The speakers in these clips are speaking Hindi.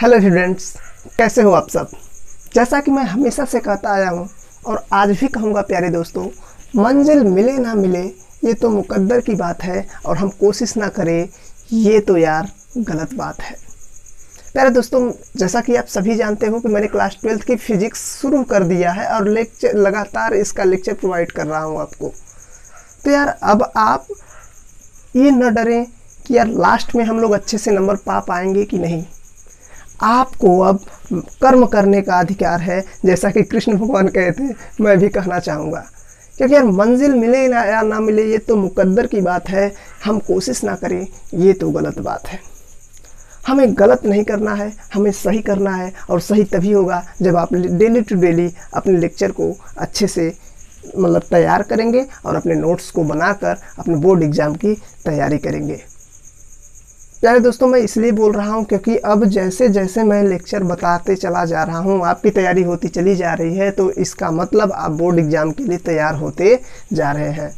हेलो स्टूडेंट्स, कैसे हो आप सब। जैसा कि मैं हमेशा से कहता आया हूँ और आज भी कहूँगा प्यारे दोस्तों, मंजिल मिले ना मिले ये तो मुकद्दर की बात है और हम कोशिश ना करें ये तो यार गलत बात है। प्यारे दोस्तों, जैसा कि आप सभी जानते हो कि मैंने क्लास 12th की फिजिक्स शुरू कर दिया है और लेक्चर लगातार इसका लेक्चर प्रोवाइड कर रहा हूँ आपको। तो यार अब आप ये न डरें कि यार लास्ट में हम लोग अच्छे से नंबर पा पाएंगे कि नहीं। आपको अब कर्म करने का अधिकार है, जैसा कि कृष्ण भगवान कहते हैं, मैं भी कहना चाहूँगा। क्योंकि यार मंजिल मिले या ना मिले ये तो मुकद्दर की बात है, हम कोशिश ना करें ये तो गलत बात है। हमें गलत नहीं करना है, हमें सही करना है और सही तभी होगा जब आप डेली टू डेली अपने लेक्चर को अच्छे से तैयार करेंगे और अपने नोट्स को बनाकर अपने बोर्ड एग्ज़ाम की तैयारी करेंगे। प्यारे दोस्तों, मैं इसलिए बोल रहा हूं क्योंकि अब जैसे जैसे मैं लेक्चर बताते चला जा रहा हूं, आपकी तैयारी होती चली जा रही है, तो इसका मतलब आप बोर्ड एग्ज़ाम के लिए तैयार होते जा रहे हैं।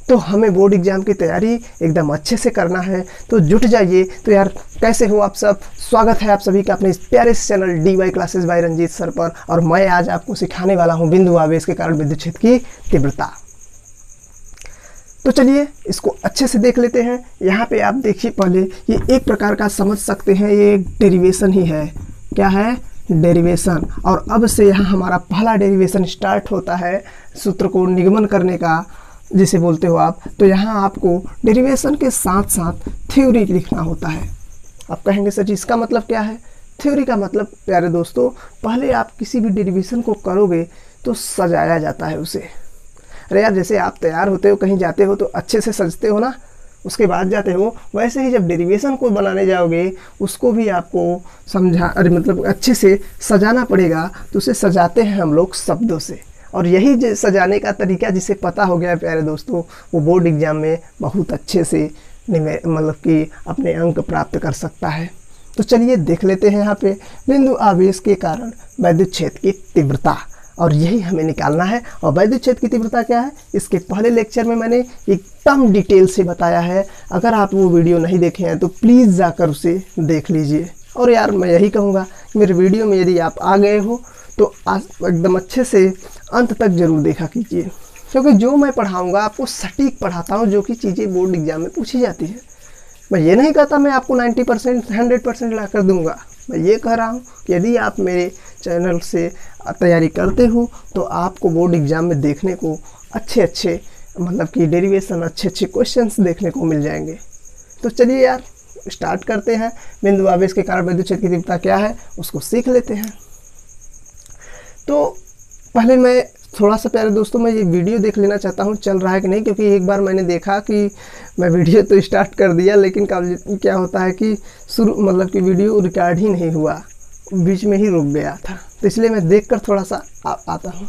तो हमें बोर्ड एग्ज़ाम की तैयारी एकदम अच्छे से करना है, तो जुट जाइए। तो यार कैसे हो आप सब, स्वागत है आप सभी का अपने इस प्यारे से channel DY classes by Ranjeet sir पर। और मैं आज आपको सिखाने वाला हूँ बिंदु आवेश के कारण विद्युत क्षेत्र की तीव्रता। तो चलिए इसको अच्छे से देख लेते हैं। यहाँ पे आप देखिए, पहले ये एक प्रकार का समझ सकते हैं, ये एक डेरिवेशन ही है। क्या है? डेरिवेशन। और अब से यहाँ हमारा पहला डेरिवेशन स्टार्ट होता है, सूत्र को निगमन करने का जिसे बोलते हो आप। तो यहाँ आपको डेरिवेशन के साथ साथ थ्योरी लिखना होता है। आप कहेंगे सर जी इसका मतलब क्या है? थ्योरी का मतलब प्यारे दोस्तों, पहले आप किसी भी डेरिवेशन को करोगे तो सजाया जाता है उसे। अरे यार, जैसे आप तैयार होते हो कहीं जाते हो तो अच्छे से सजते हो ना, उसके बाद जाते हो, वैसे ही जब डेरिवेशन को बनाने जाओगे उसको भी आपको अच्छे से सजाना पड़ेगा। तो उसे सजाते हैं हम लोग शब्दों से, और यही सजाने का तरीका जिसे पता हो गया प्यारे दोस्तों, वो बोर्ड एग्जाम में बहुत अच्छे से कि अपने अंक प्राप्त कर सकता है। तो चलिए देख लेते हैं यहाँ पे बिंदु आवेश के कारण वैद्युत क्षेत्र की तीव्रता, और यही हमें निकालना है। और वैद्युत क्षेत्र की तीव्रता क्या है, इसके पहले लेक्चर में मैंने एकदम डिटेल से बताया है। अगर आप वो वीडियो नहीं देखे हैं तो प्लीज़ जाकर उसे देख लीजिए। और यार मैं यही कहूँगा कि मेरे वीडियो में यदि आप आ गए हो तो एकदम अच्छे से अंत तक ज़रूर देखा कीजिए, क्योंकि जो मैं पढ़ाऊँगा आपको सटीक पढ़ाता हूँ, जो कि चीज़ें बोर्ड एग्जाम में पूछी जाती है। मैं ये नहीं कहता मैं आपको 90% 100% ला कर दूँगा। मैं ये कह रहा हूँ कि यदि आप मेरे चैनल से तैयारी करते हो तो आपको बोर्ड एग्ज़ाम में देखने को अच्छे कि डेरिवेशन अच्छे क्वेश्चंस देखने को मिल जाएंगे। तो चलिए यार स्टार्ट करते हैं। बिंदु आवेश के कारण वैद्युत क्षेत्र की तीव्रता क्या है उसको सीख लेते हैं। तो पहले मैं थोड़ा सा प्यारे दोस्तों मैं ये वीडियो देख लेना चाहता हूँ चल रहा है कि नहीं, क्योंकि एक बार मैंने देखा कि मैं वीडियो तो स्टार्ट कर दिया लेकिन क्या होता है कि शुरू कि वीडियो रिकॉर्ड ही नहीं हुआ, बीच में ही रुक गया था। तो इसलिए मैं देखकर थोड़ा सा आता हूँ।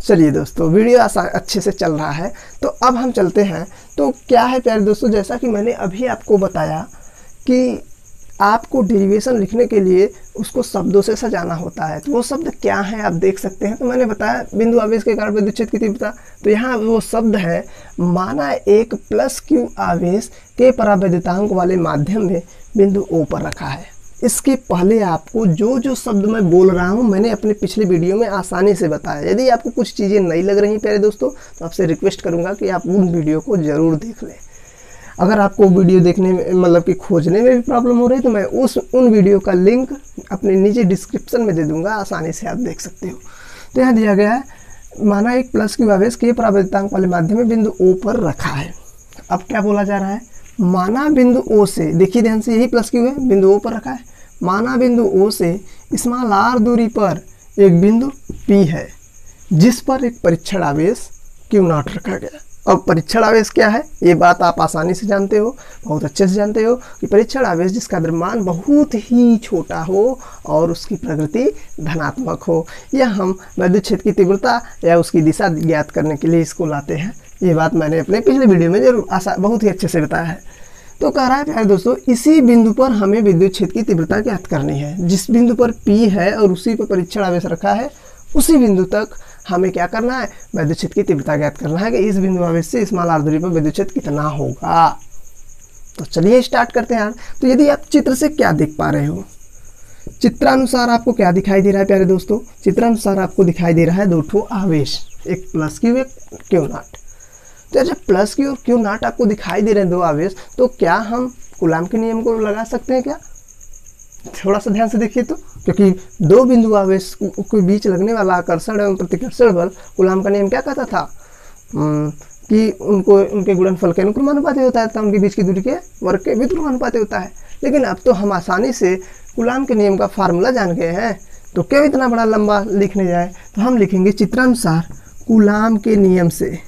चलिए दोस्तों, वीडियो अच्छे से चल रहा है। तो अब हम चलते हैं। तो क्या है प्यारे दोस्तों, जैसा कि मैंने अभी आपको बताया कि आपको डेरिवेशन लिखने के लिए उसको शब्दों से सजाना होता है। तो वो शब्द क्या है आप देख सकते हैं। तो मैंने बताया बिंदु आवेश के कारण विद्युत क्षेत्र की तीव्रता, तो यहाँ वो शब्द है, माना एक +q आवेश के परावैद्युतांक वाले माध्यम में बिंदु O पर रखा है। इसके पहले आपको जो शब्द मैं बोल रहा हूँ मैंने अपने पिछले वीडियो में आसानी से बताया। यदि आपको कुछ चीज़ें नहीं लग रही प्यारे दोस्तों तो आपसे रिक्वेस्ट करूँगा कि आप उन वीडियो को ज़रूर देख लें। अगर आपको वीडियो देखने में कि खोजने में भी प्रॉब्लम हो रही है तो मैं उन वीडियो का लिंक अपने नीचे डिस्क्रिप्शन में दे दूंगा, आसानी से आप देख सकते हो। तो यहाँ दिया गया है, माना एक +q आवेश के परावैद्युतांक वाले माध्यम में बिंदु O पर रखा है। अब क्या बोला जा रहा है, माना बिंदु O से, देखिए ध्यान से, यही +q है, बिंदु O पर रखा है। माना बिंदु O से r दूरी पर एक बिंदु P है जिस पर एक परीक्षण आवेश Q0 रखा गया। अब परीक्षण आवेश क्या है ये बात आप आसानी से जानते हो, बहुत अच्छे से जानते हो कि परीक्षण आवेश जिसका द्रव्यमान बहुत ही छोटा हो और उसकी प्रकृति धनात्मक हो, यह हम वैद्युत क्षेत्र की तीव्रता या उसकी दिशा ज्ञात करने के लिए इसको लाते हैं। ये बात मैंने अपने पिछले वीडियो में जरूर बहुत ही अच्छे से बताया है। तो कह रहा है प्यारे दोस्तों, इसी बिंदु पर हमें विद्युत क्षेत्र की तीव्रता ज्ञात करनी है। जिस बिंदु पर P है और उसी पर परीक्षण आवेश रखा है, उसी बिंदु तक हमें क्या करना है, विद्युत क्षेत्र की तीव्रता ज्ञात करना है कि इस बिंदु आवेश से r दूरी पर विद्युत क्षेत्र कितना होगा। तो चलिए स्टार्ट करते हैं यार। तो यदि आप चित्र से क्या देख पा रहे हो, चित्रानुसार आपको क्या दिखाई दे रहा है प्यारे दोस्तों? चित्रानुसार आपको दिखाई दे रहा है दो ठो आवेश, एक प्लस क्यू एक क्यू नॉट। तो जब प्लस क्यू और क्यू नॉट आपको दिखाई दे रहे हैं दो आवेश, तो क्या हम कूलाम के नियम को लगा सकते हैं क्या? थोड़ा सा ध्यान से देखिए तो, क्योंकि दो बिंदु आवेश के बीच लगने वाला आकर्षण एवं प्रतिकर्षण बल कूलाम का नियम क्या कहता था कि उनके गुणनफल के अनुक्रमानुपाती होता है तथा उनके बीच की दूरी के वर्ग के व्युत्क्रमानुपाती होता है। लेकिन अब तो हम आसानी से कूलाम के नियम का फार्मूला जान गए हैं, तो क्यों इतना बड़ा लंबा लिखने जाए? तो हम लिखेंगे चित्रानुसार कूलाम के नियम से।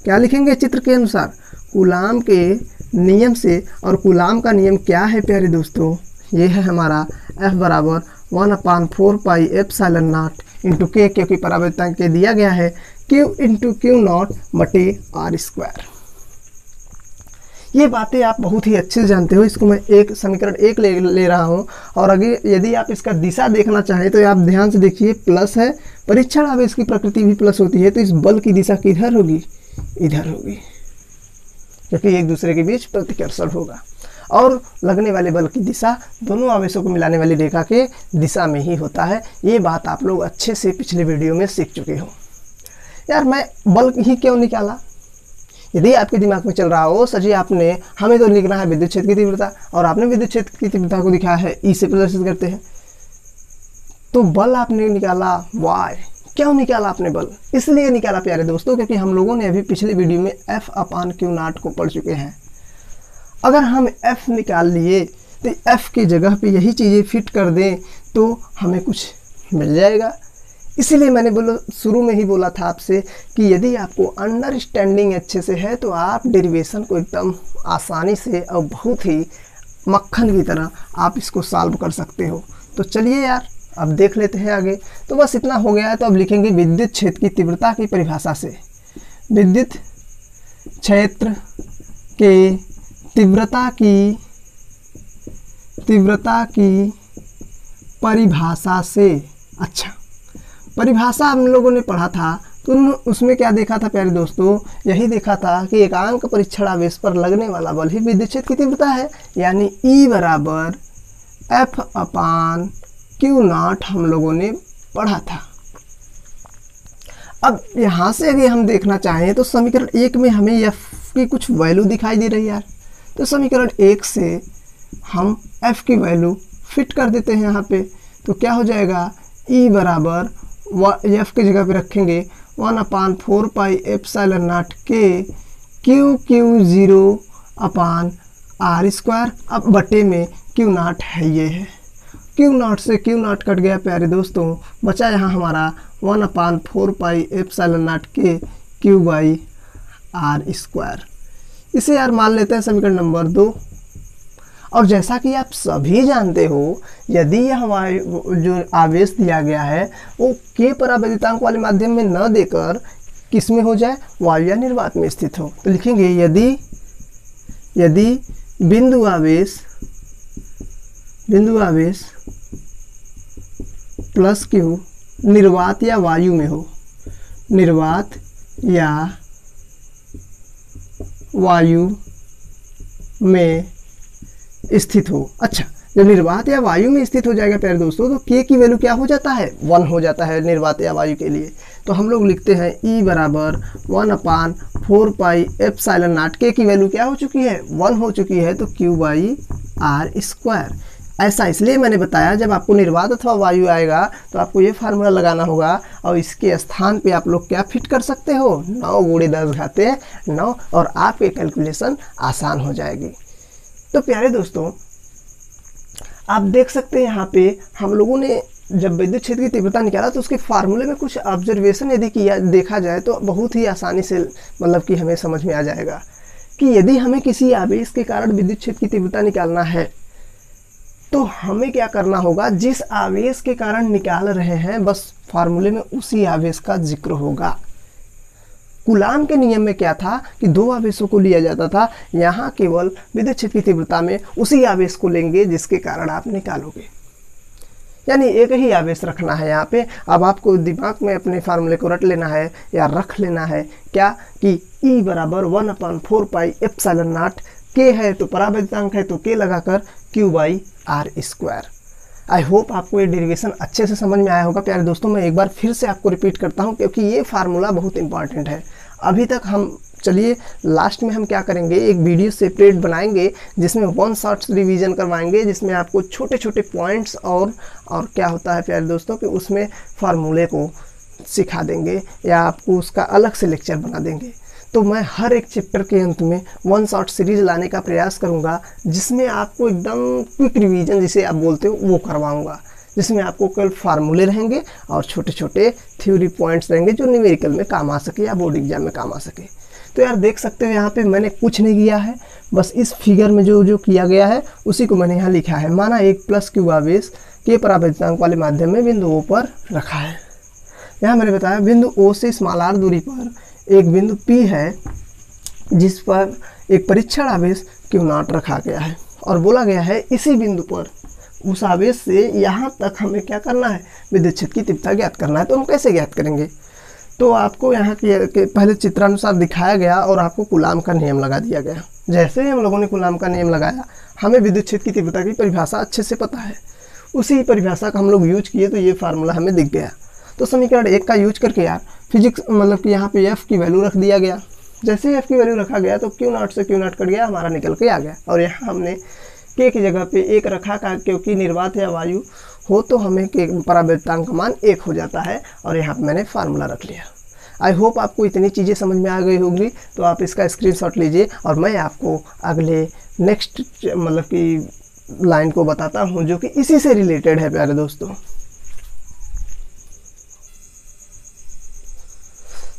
क्या लिखेंगे? चित्र के अनुसार कूलाम के नियम से। और कूलाम का नियम क्या है प्यारे दोस्तों? ये है हमारा F बराबर 1/4 पाई एप्सिलॉन नॉट इंटू के, क्योंकि परावर्तन के दिया गया है Q इंटू क्यू नॉट बटे आर स्क्वायर। ये बातें आप बहुत ही अच्छे से जानते हो। इसको मैं एक समीकरण एक ले रहा हूँ, और अगर यदि आप इसका दिशा देखना चाहें तो आप ध्यान से देखिए, प्लस है, परीक्षण आवेश की प्रकृति भी प्लस होती है, तो इस बल की दिशा किधर होगी? इधर होगी, क्योंकि एक दूसरे के बीच प्रतिकर्षण होगा। और लगने वाले बल की दिशा दोनों आवेशों को मिलाने वाली रेखा के दिशा में ही होता है। ये बात आप लोग अच्छे से पिछले वीडियो में सीख चुके हो। यार मैं बल ही क्यों निकाला? यदि आपके दिमाग में चल रहा हो सर जी आपने हमें तो लिखना है विद्युत क्षेत्र की तीव्रता, और आपने विद्युत क्षेत्र की तीव्रता को दिखाया है ई से प्रदर्शित करते हैं, तो बल आपने निकाला वाई। क्यों निकाला आपने बल? इसलिए निकाला प्यारे दोस्तों, क्योंकि हम लोगों ने अभी पिछले वीडियो में F/Q0 को पढ़ चुके हैं। अगर हम F निकाल लिए तो F की जगह पे यही चीज़ें फिट कर दें तो हमें कुछ मिल जाएगा। इसीलिए मैंने शुरू में ही बोला था आपसे कि यदि आपको अंडरस्टैंडिंग अच्छे से है तो आप डेरिवेशन को एकदम आसानी से और बहुत ही मक्खन की तरह आप इसको सॉल्व कर सकते हो। तो चलिए यार अब देख लेते हैं आगे। तो बस इतना हो गया है, तो अब लिखेंगे विद्युत क्षेत्र की तीव्रता की परिभाषा से। विद्युत क्षेत्र के तीव्रता की परिभाषा से। अच्छा, परिभाषा हम लोगों ने पढ़ा था, तो उसमें क्या देखा था प्यारे दोस्तों? यही देखा था कि एकांक परीक्षण आवेश पर लगने वाला बल ही विद्युत क्षेत्र की तीव्रता है, यानी E बराबर F/Q0 हम लोगों ने पढ़ा था। अब यहाँ से अगर हम देखना चाहें तो समीकरण 1 में हमें F की कुछ वैल्यू दिखाई दे रही है यार। तो समीकरण 1 से हम F की वैल्यू फिट कर देते हैं यहाँ पे। तो क्या हो जाएगा? E बराबर F की जगह पे रखेंगे 1/4 पाई एप्सिलॉन नॉट के Q0/R स्क्वायर। अब बटे में Q0 है, ये है Q0 से Q0 कट गया प्यारे दोस्तों, बचा यहाँ हमारा 1/4 पाई एप्सिलॉन नॉट के Q/R स्क्वायर। इसे यार मान लेते हैं समीकरण नंबर 2। और जैसा कि आप सभी जानते हो, यदि यह जो आवेश दिया गया है वो के परावैद्युतांक वाले माध्यम में न देकर किस में हो जाए? वायु या निर्वात में स्थित हो। तो लिखेंगे यदि बिंदु आवेश प्लस क्यू निर्वात या वायु में हो, निर्वात या वायु में स्थित हो। अच्छा, जब निर्वात या वायु में स्थित हो जाएगा प्यारे दोस्तों, तो के की वैल्यू क्या हो जाता है? 1 हो जाता है निर्वात या वायु के लिए। तो हम लोग लिखते हैं E बराबर 1/4 पाई एप्सिलॉन नॉट। के की वैल्यू क्या हो चुकी है? 1 हो चुकी है, तो Q/R स्क्वायर। ऐसा इसलिए मैंने बताया, जब आपको निर्वात अथवा वायु आएगा तो आपको ये फार्मूला लगाना होगा, और इसके स्थान पे आप लोग क्या फिट कर सकते हो? 9 × 10⁹ और आपके कैलकुलेशन आसान हो जाएगी। तो प्यारे दोस्तों आप देख सकते हैं यहाँ पे हम लोगों ने जब विद्युत क्षेत्र की तीव्रता निकाला तो उसके फार्मूले में कुछ ऑब्जर्वेशन यदि देखा जाए तो बहुत ही आसानी से मतलब कि हमें समझ में आ जाएगा कि यदि हमें किसी आवेश के कारण विद्युत क्षेत्र की तीव्रता निकालना है तो हमें क्या करना होगा? जिस आवेश के कारण निकाल रहे हैं बस फार्मूले में उसी आवेश का जिक्र होगा। कूलाम के नियम में क्या था कि दो आवेशों को लिया जाता था, यहाँ केवल विद्युत क्षेत्र की तीव्रता में उसी आवेश को लेंगे जिसके कारण आप निकालोगे, यानी एक ही आवेश रखना है यहाँ पे। अब आपको दिमाग में अपने फार्मूले को रट लेना है या रख लेना है क्या कि E बराबर 1/4 पाई एप्सिलॉन नॉट के है तो परावैद्यांक है तो के लगाकर Q/r²। आई होप आपको ये डेरिवेशन अच्छे से समझ में आया होगा प्यारे दोस्तों। मैं एक बार फिर से आपको रिपीट करता हूँ क्योंकि ये फार्मूला बहुत इंपॉर्टेंट है। अभी तक हम चलिए लास्ट में हम क्या करेंगे, एक वीडियो सेपरेट बनाएंगे जिसमें वन शॉट्स रिवीजन करवाएंगे, जिसमें आपको छोटे छोटे पॉइंट्स और क्या होता है प्यारे दोस्तों कि उसमें फार्मूले को सिखा देंगे या आपको उसका अलग से लेक्चर बना देंगे। तो मैं हर एक चैप्टर के अंत में वन शॉट सीरीज लाने का प्रयास करूंगा जिसमें आपको एकदम क्विक रिवीजन जिसे आप बोलते हो वो करवाऊंगा, जिसमें आपको केवल फार्मूले रहेंगे और छोटे छोटे थ्योरी पॉइंट्स रहेंगे जो न्यूमेरिकल में काम आ सके या बोर्ड एग्जाम में काम आ सके। तो यार देख सकते हो यहाँ पे मैंने कुछ नहीं किया है, बस इस फिगर में जो किया गया है उसी को मैंने यहाँ लिखा है। माना एक प्लस Q आवेश के परावैद्यांक वाले माध्यम में बिंदु O पर रखा है। यहाँ मैंने बताया बिंदु O से स्मॉल r दूरी पर एक बिंदु P है जिस पर एक परीक्षण आवेश Q0 रखा गया है और बोला गया है इसी बिंदु पर उस आवेश से यहाँ तक हमें क्या करना है, विद्युत क्षेत्र की तीव्रता ज्ञात करना है। तो हम कैसे ज्ञात करेंगे, तो आपको यहाँ के पहले चित्रानुसार दिखाया गया और आपको कूलाम का नियम लगा दिया गया। जैसे ही हम लोगों ने कूलाम का नियम लगाया, हमें विद्युत क्षेत्र की तीव्रता की परिभाषा अच्छे से पता है, उसी परिभाषा का हम लोग यूज किए तो ये फार्मूला हमें दिख गया। तो समीकरण 1 का यूज करके यार फिजिक्स मतलब कि यहाँ पे F की वैल्यू रख दिया गया। जैसे ही F की वैल्यू रखा गया तो Q0 से Q0 कट गया, हमारा निकल के आ गया। और यहाँ हमने K की जगह पे 1 रखा का क्योंकि निर्वात या वायु हो तो हमें के परावैद्यांक का मान 1 हो जाता है और यहाँ पे मैंने फार्मूला रख लिया। आई होप आपको इतनी चीज़ें समझ में आ गई होगी। तो आप इसका स्क्रीनशॉट लीजिए और मैं आपको अगले नेक्स्ट मतलब कि लाइन को बताता हूँ जो कि इसी से रिलेटेड है प्यारे दोस्तों।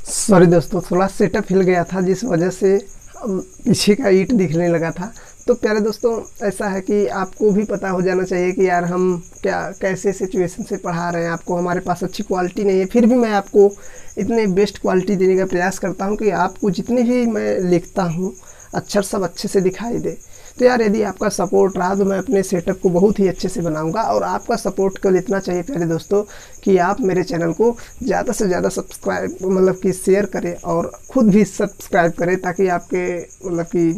सॉरी दोस्तों, थोड़ा सेटअप हिल गया था जिस वजह से पीछे का ईंट दिखने लगा था। तो प्यारे दोस्तों ऐसा है कि आपको भी पता हो जाना चाहिए कि यार हम क्या कैसे सिचुएशन से पढ़ा रहे हैं। आपको हमारे पास अच्छी क्वालिटी नहीं है, फिर भी मैं आपको इतने बेस्ट क्वालिटी देने का प्रयास करता हूं कि आपको जितनी भी मैं लिखता हूं अक्षर सब अच्छे से दिखाई दे। तो यार यदि आपका सपोर्ट रहा तो मैं अपने सेटअप को बहुत ही अच्छे से बनाऊंगा। और आपका सपोर्ट केवल इतना चाहिए प्यारे दोस्तों कि आप मेरे चैनल को ज़्यादा से ज़्यादा सब्सक्राइब मतलब कि शेयर करें और ख़ुद भी सब्सक्राइब करें ताकि आपके मतलब कि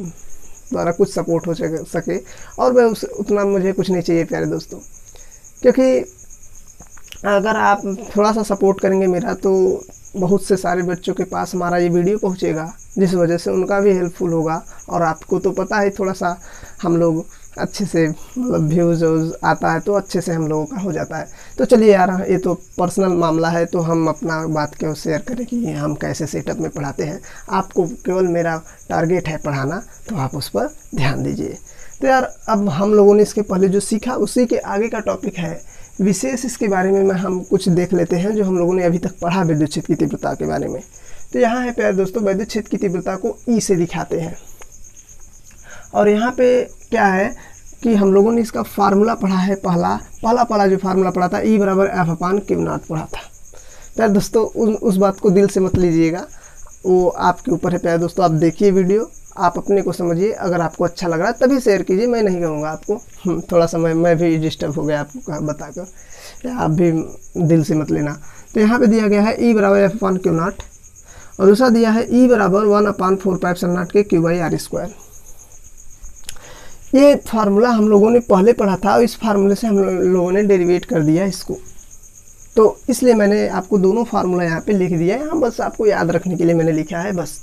द्वारा कुछ सपोर्ट हो सके। और मैं उतना मुझे कुछ नहीं चाहिए प्यारे दोस्तों, क्योंकि अगर आप थोड़ा सा सपोर्ट करेंगे मेरा तो बहुत से सारे बच्चों के पास हमारा ये वीडियो पहुंचेगा, जिस वजह से उनका भी हेल्पफुल होगा। और आपको तो पता है थोड़ा सा हम लोग अच्छे से मतलब व्यूज़ आता है तो अच्छे से हम लोगों का हो जाता है। तो चलिए यार ये तो पर्सनल मामला है, तो हम अपना बात क्यों शेयर करें कि हम कैसे सेटअप में पढ़ाते हैं। आपको केवल मेरा टारगेट है पढ़ाना, तो आप उस पर ध्यान दीजिए। तो यार अब हम लोगों ने इसके पहले जो सीखा उसी के आगे का टॉपिक है विशेष। इसके बारे में हम कुछ देख लेते हैं जो हम लोगों ने अभी तक पढ़ा विद्युत क्षेत्र की तीव्रता के बारे में। तो यहाँ है प्यारे दोस्तों विद्युत क्षेत्र की तीव्रता को E से दिखाते हैं। और यहाँ पे क्या है कि हम लोगों ने इसका फार्मूला पढ़ा है, पहला जो फार्मूला पढ़ा था E बराबर F/Q0 पढ़ा था। प्यारे दोस्तों उस बात को दिल से मत लीजिएगा, वो आपके ऊपर है प्यारे दोस्तों। आप देखिए वीडियो, आप अपने को समझिए, अगर आपको अच्छा लग रहा है तभी शेयर कीजिए, मैं नहीं कहूँगा आपको। थोड़ा सा मैं भी डिस्टर्ब हो गया आपको बताकर, या आप भी दिल से मत लेना। तो यहाँ पे दिया गया है E बराबर F/Q0 और दूसरा दिया है E बराबर 1/4πε0 के Q/r²। ये फार्मूला हम लोगों ने पहले पढ़ा था और इस फार्मूले से हम लोगों ने डेरिवेट कर दिया इसको। तो इसलिए मैंने आपको दोनों फार्मूला यहाँ पे लिख दिया है। यहाँ बस आपको याद रखने के लिए मैंने लिखा है बस।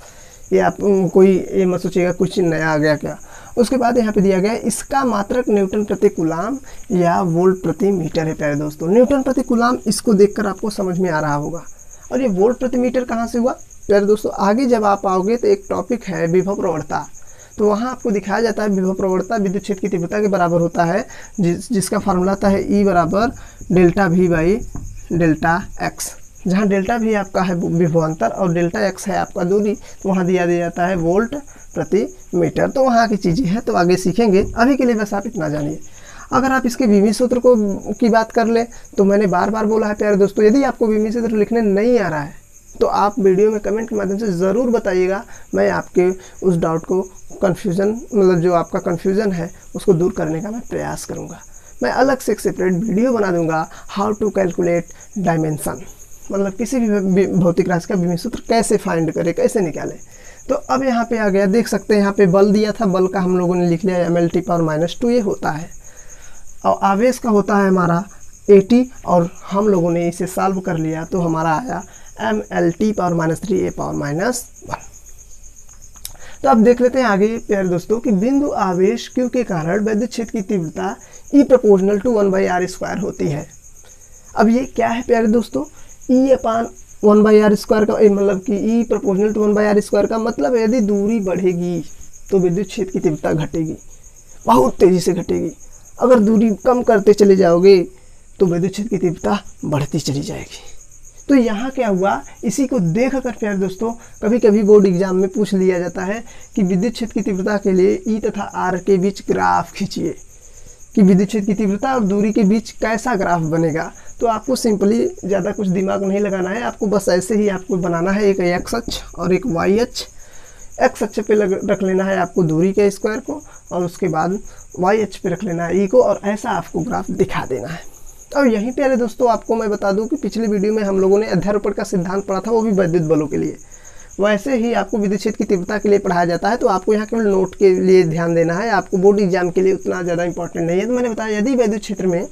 ये आप कोई ये मत सोचिएगा कुछ नया आ गया क्या। उसके बाद यहाँ पे दिया गया है इसका मात्रक न्यूटन प्रति कूलाम या वोल्ट प्रति मीटर है प्यारे दोस्तों। न्यूटन प्रति कूलाम, इसको देखकर आपको समझ में आ रहा होगा। और ये वोल्ट प्रति मीटर कहाँ से हुआ प्यारे दोस्तों, आगे जब आप आओगे तो एक टॉपिक है विभव प्रवणता। तो वहाँ आपको दिखाया जाता है विभव प्रवणता विद्युत क्षेत्र की तीव्रता के बराबर होता है, जिसका फार्मूला आता है E बराबर ΔV/ΔX। जहाँ डेल्टा भी आपका है विभवांतर और डेल्टा एक्स है आपका दूरी, तो वहाँ दिया जाता है वोल्ट प्रति मीटर। तो वहाँ की चीज़ें हैं, तो आगे सीखेंगे। अभी के लिए बस आप इतना जानिए। अगर आप इसके विमी सूत्र की बात कर ले तो मैंने बार बार बोला है प्यारे दोस्तों, यदि आपको विमी सूत्र लिखने नहीं आ रहा है तो आप वीडियो में कमेंट के माध्यम से ज़रूर बताइएगा। मैं आपके उस डाउट को कन्फ्यूज़न मतलब जो आपका कन्फ्यूज़न है उसको दूर करने का मैं प्रयास करूँगा। मैं अलग से एक सेपरेट वीडियो बना दूँगा हाउ टू कैलकुलेट डायमेंशन, मतलब किसी भी भौतिक राशि का विमी सूत्र कैसे फाइंड करें, कैसे निकालें। तो अब यहाँ पे आ गया, देख सकते हैं यहाँ पे बल दिया था, बल का हम लोगों ने लिख लिया mL/-2 ये होता है, और आवेश का होता है हमारा AT, और हम लोगों ने इसे सॉल्व कर लिया तो हमारा आया mLT/-3A/-1। तो अब देख लेते हैं आगे प्यारे दोस्तों कि बिंदु आवेश Q के कारण विद्युत क्षेत्र की तीव्रता E∝1/r² होती है। अब ये क्या है प्यारे दोस्तों, E/1r² का मतलब कि E∝1/r² का मतलब है यदि दूरी बढ़ेगी तो विद्युत क्षेत्र की तीव्रता घटेगी, बहुत तेजी से घटेगी। अगर दूरी कम करते चले जाओगे तो विद्युत क्षेत्र की तीव्रता बढ़ती चली जाएगी। तो यहाँ क्या हुआ, इसी को देख कर प्यारे दोस्तों कभी कभी बोर्ड एग्जाम में पूछ लिया जाता है कि विद्युत क्षेत्र की तीव्रता के लिए E तथा R के बीच ग्राफ खींचिए, कि विद्युत क्षेत्र की तीव्रता और दूरी के बीच कैसा ग्राफ बनेगा। तो आपको सिंपली ज़्यादा कुछ दिमाग नहीं लगाना है, आपको बस ऐसे ही आपको बनाना है एक x अक्ष और एक y अक्ष। x अक्ष पे रख लेना है आपको दूरी के स्क्वायर को, और उसके बाद y अक्ष पे रख लेना है E को, और ऐसा आपको ग्राफ दिखा देना है। और यहीं प्यारे दोस्तों आपको मैं बता दूं कि पिछले वीडियो में हम लोगों ने अध्यारोपण का सिद्धांत पढ़ा था, वो भी विद्युत बलों के लिए। वैसे ही आपको विद्युत क्षेत्र की तीव्रता के लिए पढ़ाया जाता है, तो आपको यहाँ केवल नोट के लिए ध्यान देना है, आपको बोर्ड एग्जाम के लिए उतना ज़्यादा इंपॉर्टेंट नहीं है। तो मैंने बताया यदि विद्युत क्षेत्र में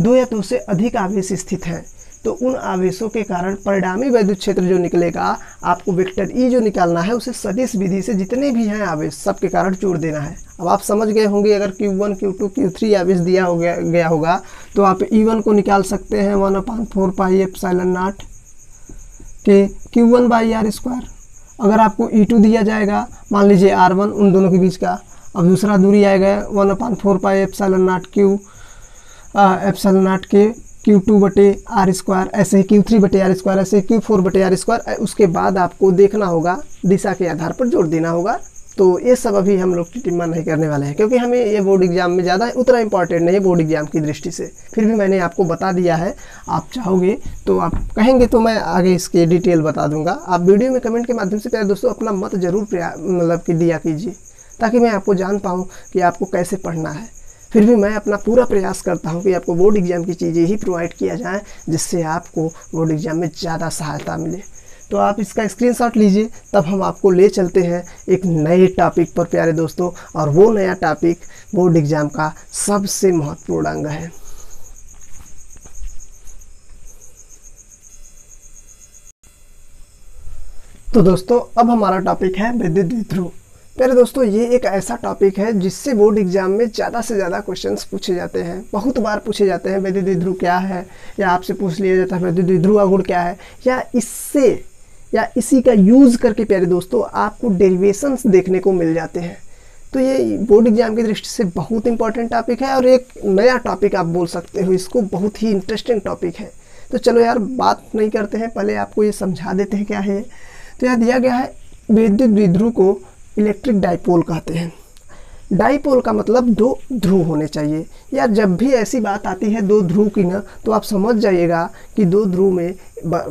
2 या 2 से अधिक आवेश स्थित हैं तो उन आवेशों के कारण परिणामी विद्युत क्षेत्र जो निकलेगा, आपको वेक्टर E जो निकालना है उसे सदिश विधि से जितने भी हैं आवेश सबके कारण जोड़ देना है। अब आप समझ गए होंगे, अगर Q1 Q2 Q3 आवेश दिया गया होगा तो आप E1 को निकाल सकते हैं 1/4πε0 के Q1/r²। अगर आपको E2 दिया जाएगा, मान लीजिए R1 उन दोनों के बीच का, अब दूसरा दूरी आएगा 1/4πε0 के Q2/r², ऐसे ही Q3/r², ऐसे ही Q4/r²। उसके बाद आपको देखना होगा, दिशा के आधार पर जोड़ देना होगा। तो ये सब अभी हम लोग टिप्पणी नहीं करने वाले हैं, क्योंकि हमें ये बोर्ड एग्जाम में ज़्यादा उतना इंपॉर्टेंट नहीं है बोर्ड एग्जाम की दृष्टि से। फिर भी मैंने आपको बता दिया है, आप चाहोगे तो आप कहेंगे तो मैं आगे इसके डिटेल बता दूंगा। आप वीडियो में कमेंट के माध्यम से प्यारे दोस्तों अपना मत जरूर मतलब कि दिया कीजिए, ताकि मैं आपको जान पाऊँ कि आपको कैसे पढ़ना है। फिर भी मैं अपना पूरा प्रयास करता हूं कि आपको बोर्ड एग्जाम की चीज़ें ही प्रोवाइड किया जाए, जिससे आपको बोर्ड एग्जाम में ज़्यादा सहायता मिले। तो आप इसका स्क्रीनशॉट लीजिए, तब हम आपको ले चलते हैं एक नए टॉपिक पर प्यारे दोस्तों, और वो नया टॉपिक बोर्ड एग्जाम का सबसे महत्वपूर्ण अंग है। तो दोस्तों अब हमारा टॉपिक है विद्युत द्विध्रुव। प्यारे दोस्तों ये एक ऐसा टॉपिक है जिससे बोर्ड एग्जाम में ज़्यादा से ज़्यादा क्वेश्चंस पूछे जाते हैं, बहुत बार पूछे जाते हैं विद्युत द्विध्रुव क्या है, या आपसे पूछ लिया जाता है विद्युत द्विध्रुव गुण क्या है, या इससे या इसी का यूज़ करके प्यारे दोस्तों आपको डेरिवेशंस देखने को मिल जाते हैं। तो ये बोर्ड एग्जाम की दृष्टि से बहुत इंपॉर्टेंट टॉपिक है, और एक नया टॉपिक आप बोल सकते हो इसको, बहुत ही इंटरेस्टिंग टॉपिक है। तो चलो यार बात नहीं करते हैं, पहले आपको ये समझा देते हैं क्या है। तो यहाँ दिया गया है विद्युत द्विध्रुव को इलेक्ट्रिक डाइपोल कहते हैं। डाइपोल का मतलब 2 ध्रुव होने चाहिए। यार जब भी ऐसी बात आती है 2 ध्रुव की ना, तो आप समझ जाइएगा कि 2 ध्रुव में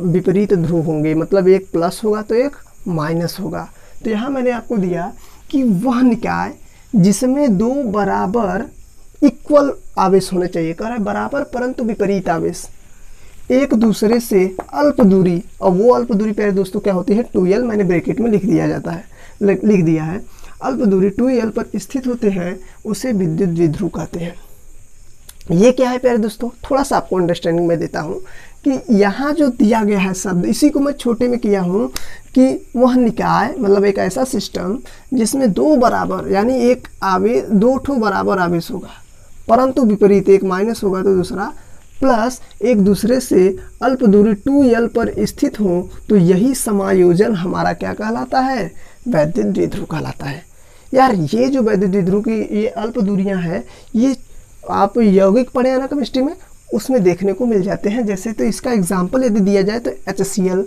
विपरीत ध्रुव होंगे, मतलब एक प्लस होगा तो एक माइनस होगा। तो यहाँ मैंने आपको दिया कि वह निकाय जिसमें 2 बराबर इक्वल आवेश होने चाहिए, कह रहा है बराबर परंतु विपरीत आवेश, एक दूसरे से अल्प दूरी, और वो अल्प दूरी प्यारे दोस्तों क्या होती है 2l, मैंने ब्रैकेट में लिख दिया है अल्प दूरी 2l पर स्थित होते हैं, उसे विद्युत द्विध्रुव कहते हैं। ये क्या है प्यारे दोस्तों, थोड़ा सा आपको अंडरस्टैंडिंग में देता हूँ कि यहाँ जो दिया गया है शब्द, इसी को मैं छोटे में किया हूँ कि वह निकाय मतलब एक ऐसा सिस्टम जिसमें 2 बराबर यानी एक आवेश 2 ठो बराबर आवेश होगा, परंतु विपरीत, एक माइनस होगा तो दूसरा प्लस, एक दूसरे से अल्प दूरी 2l पर स्थित हो, तो यही समायोजन हमारा क्या कहलाता है, विद्युत द्विध्रुव कहलाता है। यार ये जो विद्युत द्विध्रुव की ये अल्प दूरियां हैं, ये आप यौगिक पढ़े हैं ना केमिस्ट्री में, उसमें देखने को मिल जाते हैं। जैसे तो इसका एग्जांपल यदि दिया जाए तो HCl,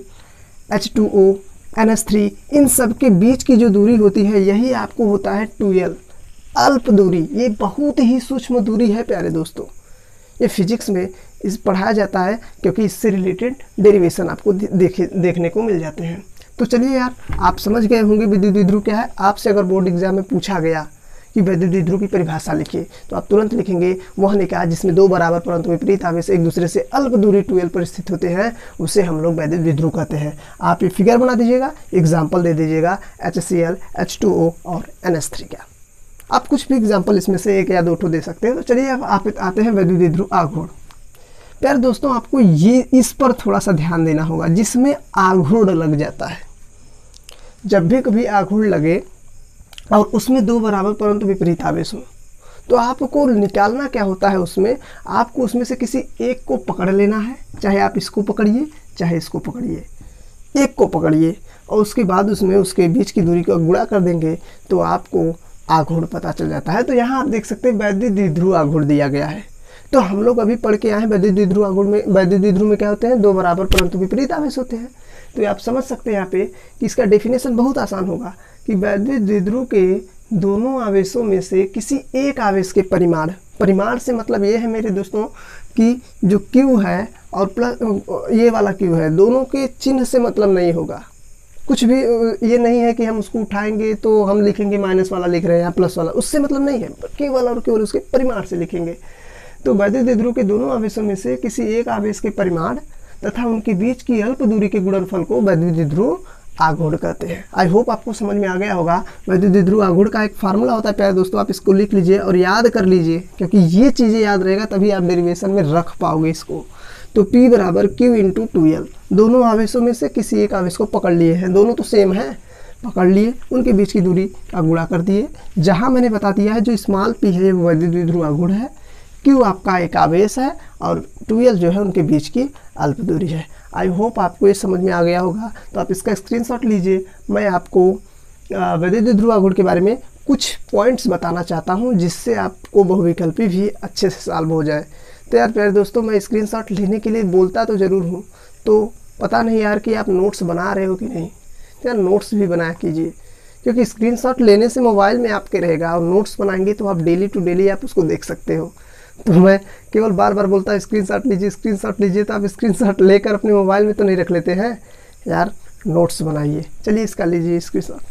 H2O, NH3, इन सब के बीच की जो दूरी होती है यही आपको होता है 2l, अल्प दूरी। ये बहुत ही सूक्ष्म दूरी है प्यारे दोस्तों, ये फिजिक्स में इस पढ़ाया जाता है, क्योंकि इससे रिलेटेड डेरिवेशन आपको देखने को मिल जाते हैं। तो चलिए यार आप समझ गए होंगे विद्युत द्विध्रुव क्या है। आपसे अगर बोर्ड एग्जाम में पूछा गया कि वैद्युत द्विध्रुव की परिभाषा लिखिए, तो आप तुरंत लिखेंगे वह निकाय जिसमें दो बराबर परंतु विपरीत आवेश एक दूसरे से अल्प दूरी 2l पर स्थित होते हैं उसे हम लोग वैद्युत द्विध्रुव कहते हैं। आप ये फिगर बना दीजिएगा, एग्जाम्पल दे दीजिएगा HCl, H2O और NH3 का। आप कुछ भी एग्जाम्पल इसमें से एक या दो ठो दे सकते हैं। तो चलिए अब आप आते हैं वैद्युत द्विध्रुव आघूर्ण। प्यारे दोस्तों, आपको ये इस पर थोड़ा सा ध्यान देना होगा, जिसमें आघूर्ण लग जाता है। जब भी कभी आघूर्ण लगे और उसमें दो बराबर परंतु विपरीत आवेश हो, तो आपको निकालना क्या होता है, उसमें आपको उसमें से किसी एक को पकड़ लेना है। चाहे आप इसको पकड़िए चाहे इसको पकड़िए, एक को पकड़िए और उसके बाद उसमें उसके बीच की दूरी को गुणा कर देंगे तो आपको आघूर्ण पता चल जाता है। तो यहाँ आप देख सकते हैं वैद्युत द्विध्रुव आघूर्ण दिया गया है। तो हम लोग अभी पढ़ के आए हैं वैद्युत द्विध्रुव आघूर्ण में। वैद्युत द्विध्रुव में क्या होते हैं, दो बराबर परंतु विपरीत आवेश होते हैं। तो आप समझ सकते हैं यहाँ पे कि इसका डेफिनेशन बहुत आसान होगा कि वैद्युत द्विध्रुव के दोनों आवेशों में से किसी एक आवेश के परिमाण से मतलब ये है मेरे दोस्तों कि जो Q है और प्लस ये वाला Q है, दोनों के चिन्ह से मतलब नहीं होगा। कुछ भी ये नहीं है कि हम उसको उठाएंगे तो हम लिखेंगे माइनस वाला लिख रहे हैं या प्लस वाला, उससे मतलब नहीं है। केवल और केवल उसके परिमाण से लिखेंगे। तो वैद्युत द्विध्रुव के दोनों आवेशों में से किसी एक आवेश के परिमाण तथा उनके बीच की अल्प दूरी के गुणनफल को वैद्युत द्विध्रुव आघूर्ण कहते हैं। आई होप आपको समझ में आ गया होगा। वैद्युत द्विध्रुव आघूर्ण का एक फार्मूला होता है प्यारे दोस्तों, आप इसको लिख लीजिए और याद कर लीजिए, क्योंकि ये चीज़ें याद रहेगा तभी आप डेरिवेशन में रख पाओगे इसको। तो P बराबर Q इंटू 2L, दोनों आवेशों में से किसी एक आवेश को पकड़ लिए हैं, दोनों तो सेम है, पकड़ लिए, उनके बीच की दूरी का गुणा कर दिए। जहाँ मैंने बता दिया है जो स्मॉल p है वो वैद्युत द्विध्रुव आघूर्ण है, Q आपका एक आवेश है और 2L जो है उनके बीच की अल्प दूरी है। आई होप आपको ये समझ में आ गया होगा। तो आप इसका स्क्रीनशॉट लीजिए। मैं आपको वैद्युत द्विध्रुव आघूर्ण के बारे में कुछ पॉइंट्स बताना चाहता हूँ जिससे आपको बहुविकल्पी भी अच्छे से सॉल्व हो जाए। तो यार प्यारे दोस्तों, मैं स्क्रीनशॉट लेने के लिए बोलता तो ज़रूर हूँ, तो पता नहीं यार कि आप नोट्स बना रहे हो कि नहीं। तो यार नोट्स भी बनाया कीजिए, क्योंकि स्क्रीनशॉट लेने से मोबाइल में आपके रहेगा और नोट्स बनाएंगे तो आप डेली टू डेली आप उसको देख सकते हो। तो मैं केवल बार बार बोलता है स्क्रीनशॉट लीजिए, तो आप स्क्रीनशॉट लेकर अपने मोबाइल में तो नहीं रख लेते हैं यार, नोट्स बनाइए। चलिए इसका लीजिए स्क्रीनशॉट।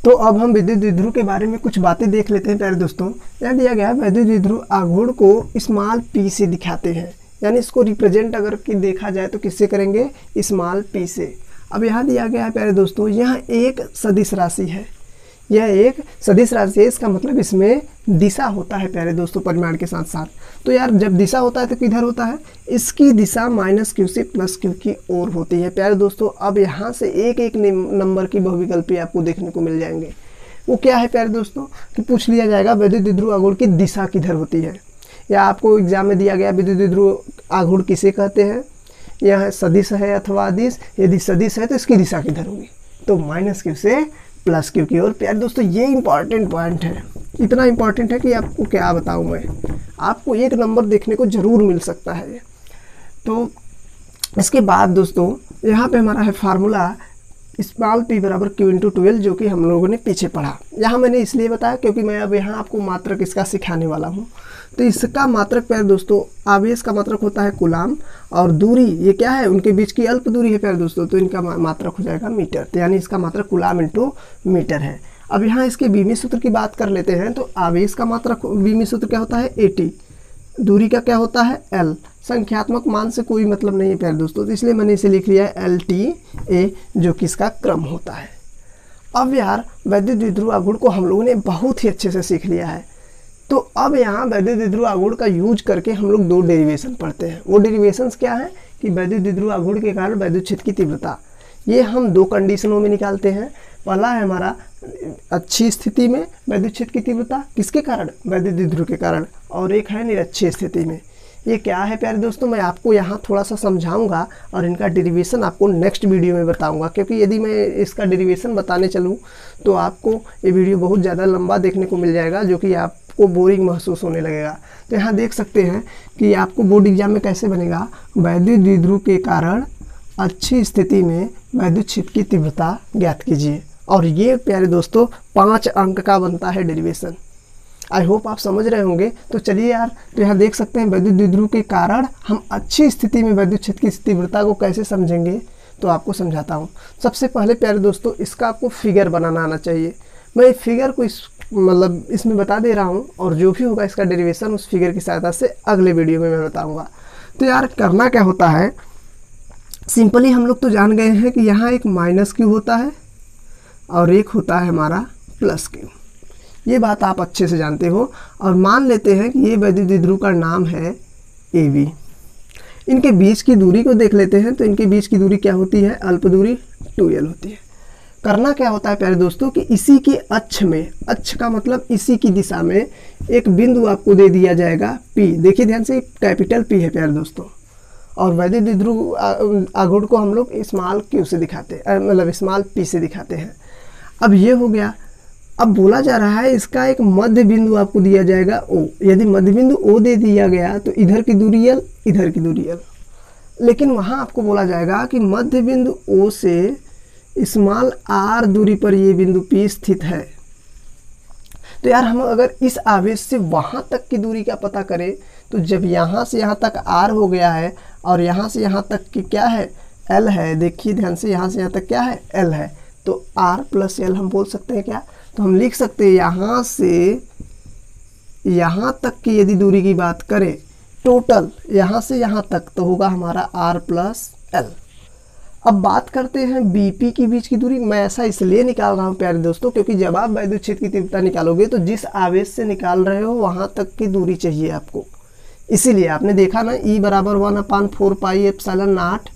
तो अब हम वैद्युत द्विध्रुव के बारे में कुछ बातें देख लेते हैं प्यारे दोस्तों। यहाँ दिया गया वैद्युत द्विध्रुव आघूर्ण को स्मॉल p से दिखाते हैं, यानी इसको रिप्रेजेंट अगर कि देखा जाए तो किससे करेंगे, स्मॉल p से। अब यहाँ दिया गया है प्यारे दोस्तों, यहाँ एक सदिश राशि है, यह एक सदिश राशि है, इसका मतलब इसमें दिशा होता है प्यारे दोस्तों परिमाण के साथ साथ। तो यार जब दिशा होता है तो किधर होता है, इसकी दिशा -q से +q की ओर होती है प्यारे दोस्तों। अब यहाँ से एक एक नंबर की बहुविकल्पी आपको देखने को मिल जाएंगे। वो क्या है प्यारे दोस्तों कि पूछ लिया जाएगा वैद्युत द्विध्रुव आघूर्ण की दिशा किधर होती है, या आपको एग्जाम में दिया गया वैद्युत द्विध्रुव आघूर्ण किसे कहते हैं, यह सदिश है अथवा अदिश। यदि सदिश है तो इसकी दिशा किधर होगी, तो -q से +q की ओर। प्यारे दोस्तों ये इंपॉर्टेंट पॉइंट है, इतना इंपॉर्टेंट है कि आपको क्या बताऊं मैं, आपको एक नंबर देखने को ज़रूर मिल सकता है। तो इसके बाद दोस्तों यहाँ पे हमारा है फार्मूला स्मॉल p बराबर Q इंटू 2L, जो कि हम लोगों ने पीछे पढ़ा। यहाँ मैंने इसलिए बताया क्योंकि मैं अब यहाँ आपको मात्रक इसका सिखाने वाला हूँ। तो इसका मात्रक प्यारे दोस्तों, आवेश का मात्रक होता है कूलाम और दूरी ये क्या है, उनके बीच की अल्प दूरी है प्यारे दोस्तों, तो इनका मात्रक हो जाएगा मीटर। तो यानी इसका मात्रक कूलाम इंटू मीटर है। अब यहाँ इसके बीमी सूत्र की बात कर लेते हैं। तो आवेश का मात्रक बीमी सूत्र क्या होता है, AT, दूरी का क्या होता है, L। संख्यात्मक मान से कोई मतलब नहीं है प्यारे दोस्तों, तो इसलिए मैंने इसे लिख लिया है LTA, जो कि इसका क्रम होता है। अब यार वैद्युत द्विध्रुव आघूर्ण को हम लोगों ने बहुत ही अच्छे से सीख लिया है। तो अब यहाँ वैद्युत द्विध्रुव आघूर्ण का यूज करके हम लोग दो डेरिवेशन पढ़ते हैं। वो डेरिवेशंस क्या है कि वैद्युत द्विध्रुव आघूर्ण के कारण वैद्युत क्षेत्र की तीव्रता, ये हम दो कंडीशनों में निकालते हैं। पहला है हमारा अच्छी स्थिति में वैद्युत क्षेत्र की तीव्रता, किसके कारण, वैद्युत द्विध्रुव के कारण, और एक है निरक्षीय स्थिति में। ये क्या है प्यारे दोस्तों, मैं आपको यहाँ थोड़ा सा समझाऊंगा और इनका डेरिवेशन आपको नेक्स्ट वीडियो में बताऊंगा, क्योंकि यदि मैं इसका डेरिवेशन बताने चलूँ तो आपको ये वीडियो बहुत ज़्यादा लंबा देखने को मिल जाएगा, जो कि आपको बोरिंग महसूस होने लगेगा। तो यहाँ देख सकते हैं कि आपको बोर्ड एग्जाम में कैसे बनेगा, वैद्युत द्विध्रुव के कारण अच्छी स्थिति में वैद्युत क्षेत्र की तीव्रता ज्ञात कीजिए। और ये प्यारे दोस्तों 5 अंक का बनता है डेरिवेशन। आई होप आप समझ रहे होंगे। तो चलिए यार, तो यहाँ देख सकते हैं वैद्युत द्विध्रुव के कारण हम अच्छी स्थिति में वैद्युत क्षेत्र की तीव्रता को कैसे समझेंगे। तो आपको समझाता हूँ। सबसे पहले प्यारे दोस्तों इसका आपको फिगर बनाना आना चाहिए। मैं फिगर को मतलब इसमें बता दे रहा हूँ, और जो भी होगा इसका डेरिवेशन उस फिगर की सहायता से अगले वीडियो में मैं बताऊँगा। तो यार करना क्या होता है, सिंपली हम लोग तो जान गए हैं कि यहाँ एक माइनस क्यू होता है और एक होता है हमारा प्लस क्यू। ये बात आप अच्छे से जानते हो। और मान लेते हैं कि ये वैद्युत द्विध्रुव का नाम है ए बी। इनके बीच की दूरी को देख लेते हैं, तो इनके बीच की दूरी क्या होती है, अल्प दूरी 2l होती है। करना क्या होता है प्यारे दोस्तों कि इसी के अक्ष में, अक्ष का मतलब इसी की दिशा में एक बिंदु आपको दे दिया जाएगा P। देखिए ध्यान से, कैपिटल P है प्यारे दोस्तों, और वैद्युत द्विध्रुव आघूर्ण को हम लोग स्मॉल q से दिखाते हैं, मतलब स्मॉल p से दिखाते हैं। अब ये हो गया। अब बोला जा रहा है इसका एक मध्य बिंदु आपको दिया जाएगा O। यदि मध्य बिंदु O दे दिया गया तो इधर की दूरी l, इधर की दूरी l। लेकिन वहाँ आपको बोला जाएगा कि मध्य बिंदु O से स्मॉल r दूरी पर ये बिंदु P स्थित है। तो यार हम अगर इस आवेश से वहाँ तक की दूरी का पता करें, तो जब यहाँ से यहाँ तक r हो गया है और यहाँ से यहाँ तक की क्या है, l है। देखिए ध्यान से, यहाँ से यहाँ तक क्या है, l है। तो r प्लस l हम बोल सकते हैं क्या, तो हम लिख सकते हैं यहाँ से यहाँ तक की यदि दूरी की बात करें, टोटल यहाँ से यहाँ तक, तो होगा हमारा r प्लस l। अब बात करते हैं BP की बीच की दूरी। मैं ऐसा इसलिए निकाल रहा हूँ प्यारे दोस्तों, क्योंकि जब आप वैद्युत क्षेत्र की तीव्रता निकालोगे तो जिस आवेश से निकाल रहे हो वहाँ तक की दूरी चाहिए आपको। इसीलिए आपने देखा ना, E बराबर 1/4 पाई एप्सिलॉन नॉट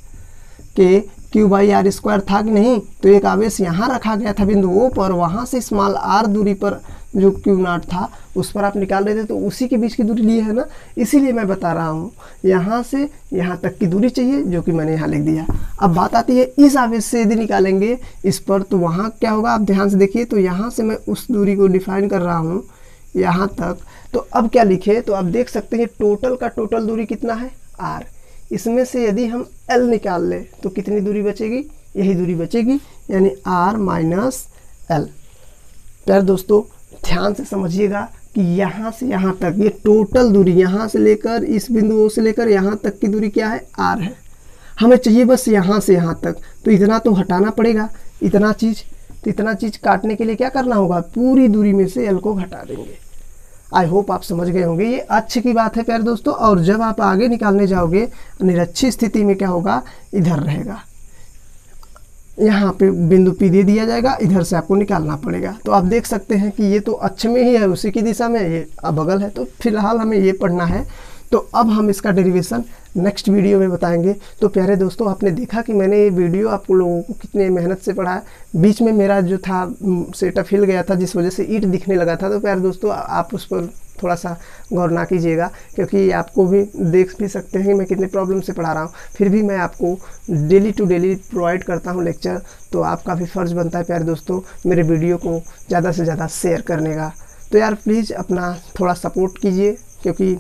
के Q/r² था कि नहीं। तो एक आवेश यहाँ रखा गया था बिंदु O पर, वहाँ से स्मॉल r दूरी पर जो Q0 था उस पर आप निकाल रहे थे, तो उसी के बीच की दूरी लिए है ना। इसीलिए मैं बता रहा हूँ यहाँ से यहाँ तक की दूरी चाहिए, जो कि मैंने यहाँ लिख दिया। अब बात आती है इस आवेश से यदि निकालेंगे इस पर, तो वहाँ क्या होगा, आप ध्यान से देखिए। तो यहाँ से मैं उस दूरी को डिफाइन कर रहा हूँ यहाँ तक। तो अब क्या लिखे, तो आप देख सकते हैं टोटल का टोटल दूरी कितना है, r। इसमें से यदि हम l निकाल लें तो कितनी दूरी बचेगी, यही दूरी बचेगी, यानी r माइनस l। प्यारे दोस्तों ध्यान से समझिएगा कि यहाँ से यहाँ तक ये टोटल दूरी, यहाँ से लेकर इस बिंदु O से लेकर यहाँ तक की दूरी क्या है, r है। हमें चाहिए बस यहाँ से यहाँ तक, तो इतना तो हटाना पड़ेगा, इतना चीज़। तो इतना चीज़ काटने के लिए क्या करना होगा, पूरी दूरी में से l को घटा देंगे। आई होप आप समझ गए होंगे। ये अक्ष की बात है प्यारे दोस्तों। और जब आप आगे निकालने जाओगे, निरक्षीय स्थिति में क्या होगा, इधर रहेगा, यहाँ पे बिंदु P दे दिया जाएगा, इधर से आपको निकालना पड़ेगा। तो आप देख सकते हैं कि ये तो अक्ष में ही है, उसी की दिशा में, ये बगल है। तो फिलहाल हमें ये पढ़ना है। तो अब हम इसका डेरिवेशन नेक्स्ट वीडियो में बताएंगे। तो प्यारे दोस्तों आपने देखा कि मैंने ये वीडियो आप लोगों को कितने मेहनत से पढ़ा है। बीच में मेरा जो था सेटअप हिल गया था, जिस वजह से ईंट दिखने लगा था। तो प्यारे दोस्तों आप उस पर थोड़ा सा गौर ना कीजिएगा, क्योंकि आपको भी देख भी सकते हैं कि मैं कितने प्रॉब्लम से पढ़ा रहा हूँ। फिर भी मैं आपको डेली टू डेली प्रोवाइड करता हूँ लेक्चर। तो आपका भी फ़र्ज़ बनता है प्यारे दोस्तों मेरे वीडियो को ज़्यादा से ज़्यादा शेयर करने का। तो यार प्लीज़ अपना थोड़ा सपोर्ट कीजिए, क्योंकि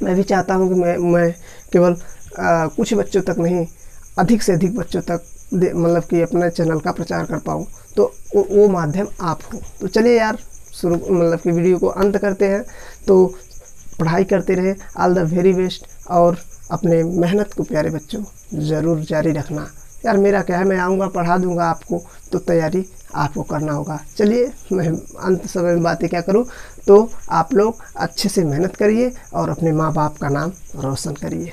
मैं भी चाहता हूँ कि मैं केवल कुछ बच्चों तक नहीं, अधिक से अधिक बच्चों तक मतलब कि अपने चैनल का प्रचार कर पाऊँ। तो वो माध्यम आप हो। तो चलिए यार शुरू मतलब कि वीडियो को अंत करते हैं। तो पढ़ाई करते रहे, ऑल द वेरी बेस्ट। और अपने मेहनत को प्यारे बच्चों ज़रूर जारी रखना। यार मेरा क्या है, मैं आऊँगा पढ़ा दूँगा आपको, तो तैयारी आपको करना होगा। चलिए मैं अंत समय में बातें क्या करूँ, तो आप लोग अच्छे से मेहनत करिए और अपने माँ बाप का नाम रोशन करिए।